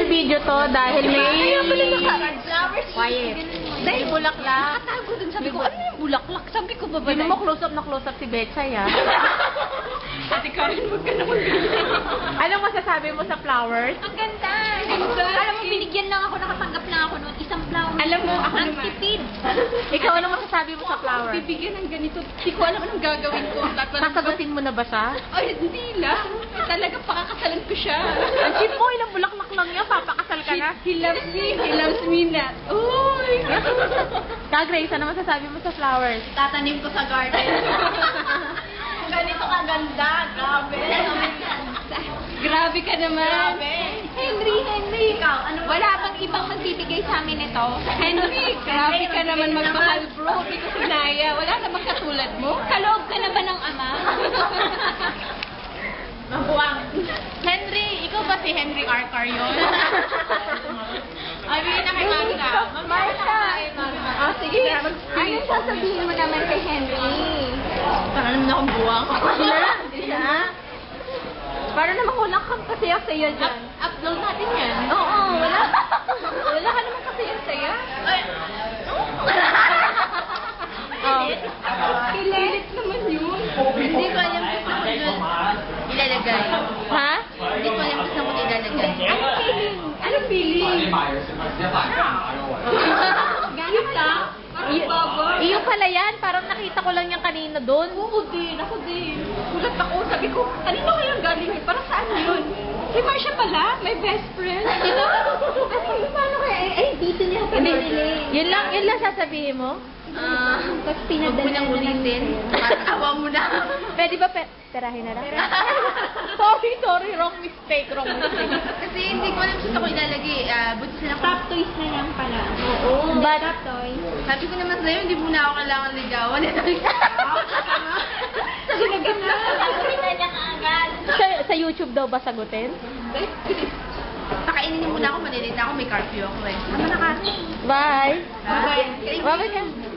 video to dahil may... Flowers. Quiet. Dahil bulaklak. Nakatago dun. Sabi ko, ano yung bulaklak? Sabi ko, ba Hindi mo close up na close up si Betchay, ah. Ate Karen, huwag ka na magbigay. Anong masasabi mo sa flowers? Ang ganda. Alam mo, binigyan lang ako, nakatanggap lang ako noon. Isang flower. Alam mo, ako ang naman. tipid. Ikaw, anong masasabi mo sa flowers? Bibigyan ng ganito. Hindi ko alam anong gagawin ko. Sasagutin mo na ba siya? Ay, hindi lang. Talaga pakakasalan ko siya. Ang cheap mo, ilang bulaklak lang yan, papakasal ka na. He loves me. He loves me na. Uy! Ka, Grace, ano masasabi mo sa flowers? Tatanim ko sa garden. Ganito kaganda. Grabe. Grabe ka naman. Henry. Ikaw, ano wala bang ibang magbibigay sa amin ito? Henry, grabe ka naman magmahal, bro. Hindi ko sinaya. Wala namang katulad mo. Kaloob ka na ba ng ama? Mabuang. Henry, ikaw ba si Henry R. Carion? Ay, na kay Marta. Marta. Ah, sige. Anong sasabihin mo naman kay Henry? Para naman akong buwang. Siya? Para naman walang kang kasaya-saya dyan. Upload natin yan. Oo, wala. Wala ka naman kasaya-saya. Kilit naman yun. Hindi ko alam kung saan ko dun ilalagay. Ha? Hindi ko alam kung saan ko ilalagay. Anong feeling? Anong feeling? Ganun lang? Parang baba. Iyo pala yan. Parang nakita ko lang yan kanina doon. Ako din. Gulat ako. Sabi ko, kanino kayang galing yun? Para saan yun? Si Marsha pala, my best friend. Ano, paano kaya? Ay, dito niya pa binili. Yun lang sasabihin mo? Tapos pinadala na lang ulitin. Awa mo na. Pwede ba perahin na lang? sorry. Wrong mistake. Kasi hindi ko alam kung saan ko ilalagay. Buti sila Top toys na lang pala. Oo. But, Top toys. Sabi ko naman sa'yo, hindi mo na ako kailangan ligawan. Sinagot na. niya kaagad. sa YouTube daw ba sagutin? Pakainin niyo muna ako, malilate ako, may curfew ako eh. Tama na ka. Bye! Bye. Bye-bye ka.